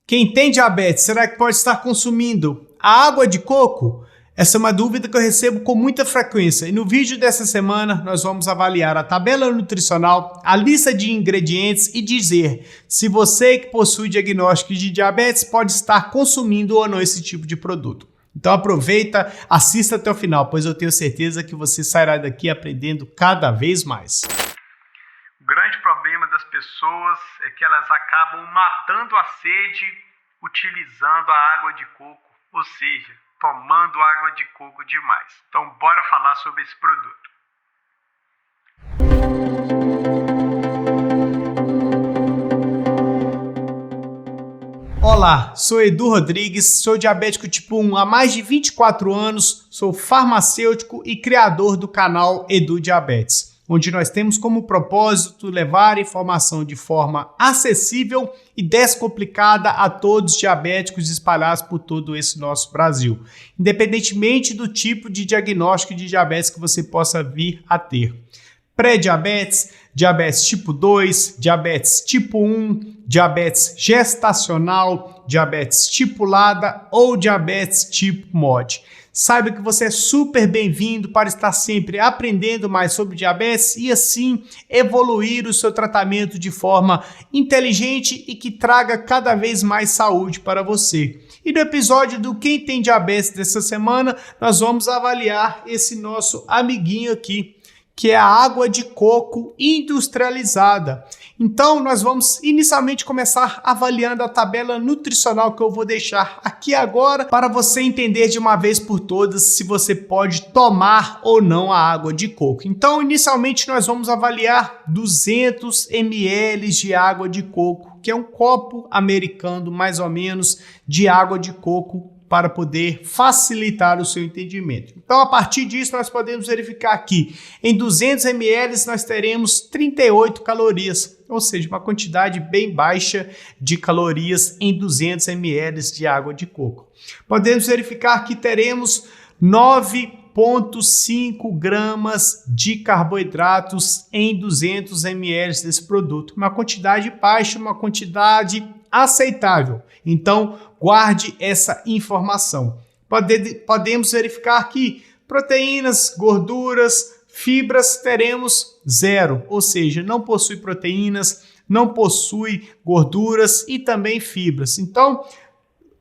Quem tem diabetes, será que pode estar consumindo a água de coco? Essa é uma dúvida que eu recebo com muita frequência. E no vídeo dessa semana, nós vamos avaliar a tabela nutricional, a lista de ingredientes e dizer se você que possui diagnóstico de diabetes pode estar consumindo ou não esse tipo de produto. Então aproveita, assista até o final, pois eu tenho certeza que você sairá daqui aprendendo cada vez mais. O grande problema das pessoas é que elas acabam matando a sede utilizando a água de coco, ou seja, tomando água de coco demais. Então bora falar sobre esse produto. Olá, sou Edu Rodrigues, sou diabético tipo 1 há mais de 24 anos, sou farmacêutico e criador do canal Edu Diabetes, onde nós temos como propósito levar informação de forma acessível e descomplicada a todos os diabéticos espalhados por todo esse nosso Brasil, independentemente do tipo de diagnóstico de diabetes que você possa vir a ter. Pré-diabetes, diabetes tipo 2, diabetes tipo 1, diabetes gestacional, diabetes tipulada ou diabetes tipo MOD. Saiba que você é super bem-vindo para estar sempre aprendendo mais sobre diabetes e assim evoluir o seu tratamento de forma inteligente e que traga cada vez mais saúde para você. E no episódio do Quem Tem Diabetes dessa semana, nós vamos avaliar esse nosso amiguinho aqui, que é a água de coco industrializada. Então, nós vamos inicialmente começar avaliando a tabela nutricional que eu vou deixar aqui agora para você entender de uma vez por todas se você pode tomar ou não a água de coco. Então, inicialmente, nós vamos avaliar 200 ml de água de coco, que é um copo americano, mais ou menos, de água de coco, para poder facilitar o seu entendimento. Então, a partir disso, nós podemos verificar que em 200 ml nós teremos 38 calorias, ou seja, uma quantidade bem baixa de calorias em 200 ml de água de coco. Podemos verificar que teremos 9,5 gramas de carboidratos em 200 ml desse produto. Uma quantidade baixa, uma quantidade aceitável. Então, guarde essa informação. Podemos verificar que proteínas, gorduras, fibras teremos 0, ou seja, não possui proteínas, não possui gorduras e também fibras. Então,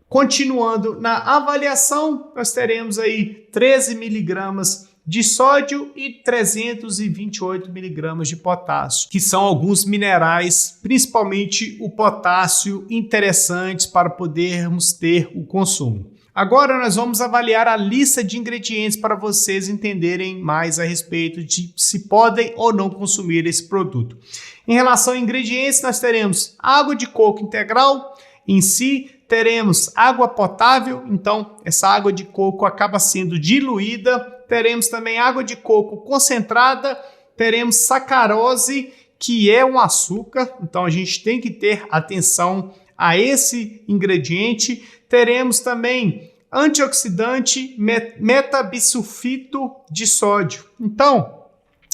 continuando na avaliação, nós teremos aí 13 miligramas de sódio e 328 miligramas de potássio, que são alguns minerais, principalmente o potássio, interessantes para podermos ter o consumo. Agora nós vamos avaliar a lista de ingredientes para vocês entenderem mais a respeito de se podem ou não consumir esse produto. Em relação a ingredientes, nós teremos água de coco integral em si, teremos água potável, então essa água de coco acaba sendo diluída. Teremos também água de coco concentrada, teremos sacarose, que é um açúcar, então a gente tem que ter atenção a esse ingrediente. Teremos também antioxidante, metabisulfito de sódio. Então,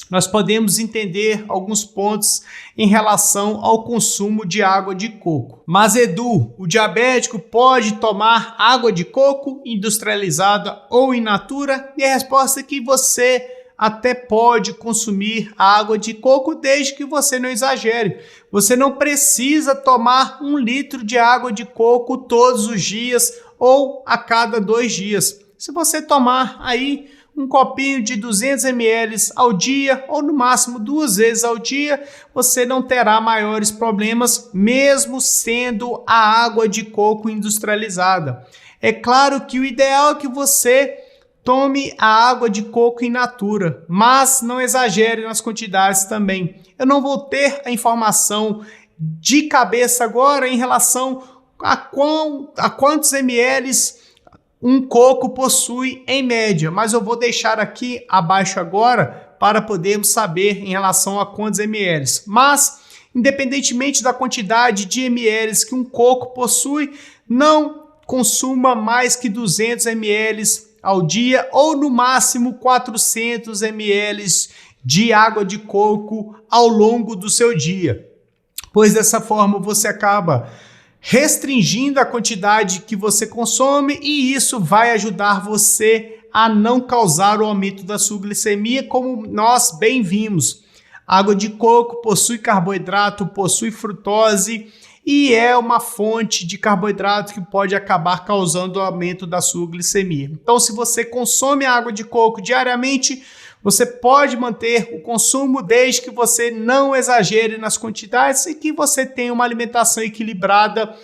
nós podemos entender alguns pontos em relação ao consumo de água de coco. Mas Edu, o diabético pode tomar água de coco industrializada ou in natura? E a resposta é que você até pode consumir a água de coco desde que você não exagere. Você não precisa tomar 1 litro de água de coco todos os dias ou a cada 2 dias. Se você tomar aí um copinho de 200 ml ao dia ou no máximo 2 vezes ao dia, você não terá maiores problemas, mesmo sendo a água de coco industrializada. É claro que o ideal é que você tome a água de coco in natura, mas não exagere nas quantidades também. Eu não vou ter a informação de cabeça agora em relação a quantos ml um coco possui em média, mas eu vou deixar aqui abaixo agora para podermos saber em relação a quantos ml. Mas, independentemente da quantidade de ml que um coco possui, não consuma mais que 200 ml ao dia ou no máximo 400 ml de água de coco ao longo do seu dia, pois dessa forma você acaba restringindo a quantidade que você consome, e isso vai ajudar você a não causar o aumento da sua glicemia, como nós bem vimos. Água de coco possui carboidrato, possui frutose e é uma fonte de carboidrato que pode acabar causando o aumento da sua glicemia. Então, se você consome água de coco diariamente, você pode manter o consumo desde que você não exagere nas quantidades e que você tenha uma alimentação equilibrada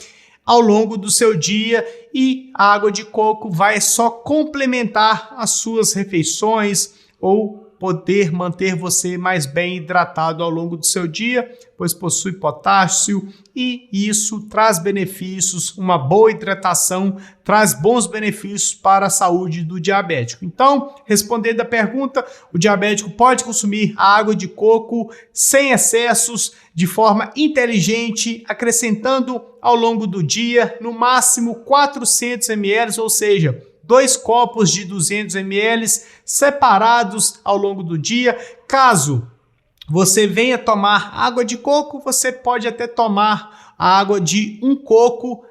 ao longo do seu dia, e a água de coco vai só complementar as suas refeições ou poder manter você mais bem hidratado ao longo do seu dia, pois possui potássio e isso traz benefícios. Uma boa hidratação traz bons benefícios para a saúde do diabético. Então, respondendo a pergunta, o diabético pode consumir a água de coco sem excessos, de forma inteligente, acrescentando ao longo do dia, no máximo 400 ml, ou seja, 2 copos de 200 ml separados ao longo do dia. Caso você venha tomar água de coco, você pode até tomar a água de um coco,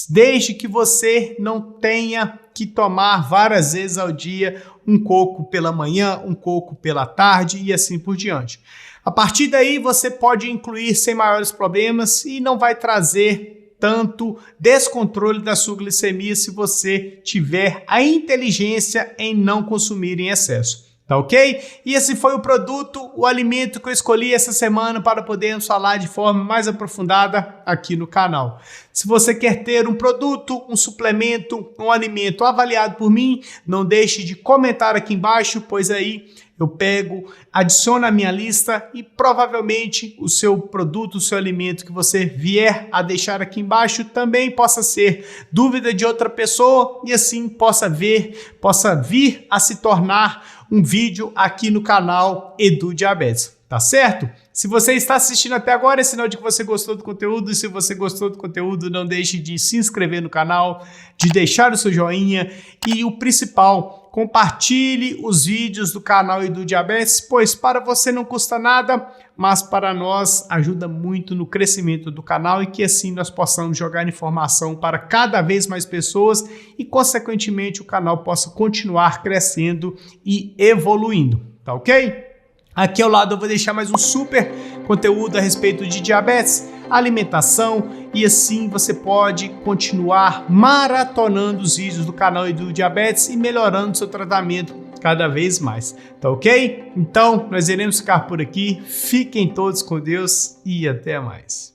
desde que você não tenha que tomar várias vezes ao dia, um coco pela manhã, um coco pela tarde e assim por diante. A partir daí você pode incluir sem maiores problemas e não vai trazer tanto descontrole da sua glicemia se você tiver a inteligência em não consumir em excesso. Tá ok? E esse foi o produto, o alimento que eu escolhi essa semana para podermos falar de forma mais aprofundada aqui no canal. Se você quer ter um produto, um suplemento, um alimento avaliado por mim, não deixe de comentar aqui embaixo, pois aí eu pego, adiciono a minha lista e provavelmente o seu produto, o seu alimento que você vier a deixar aqui embaixo também possa ser dúvida de outra pessoa e assim possa vir a se tornar um vídeo aqui no canal Edu Diabetes, tá certo? Se você está assistindo até agora, é sinal de que você gostou do conteúdo, e se você gostou do conteúdo, não deixe de se inscrever no canal, de deixar o seu joinha e o principal, compartilhe os vídeos do canal Edu Diabetes, pois para você não custa nada, mas para nós ajuda muito no crescimento do canal e que assim nós possamos jogar informação para cada vez mais pessoas e, consequentemente, o canal possa continuar crescendo e evoluindo, tá ok? Aqui ao lado eu vou deixar mais um super conteúdo a respeito de diabetes, alimentação, e assim você pode continuar maratonando os vídeos do canal Edu Diabetes e melhorando seu tratamento cada vez mais, tá ok? Então, nós iremos ficar por aqui, fiquem todos com Deus e até mais.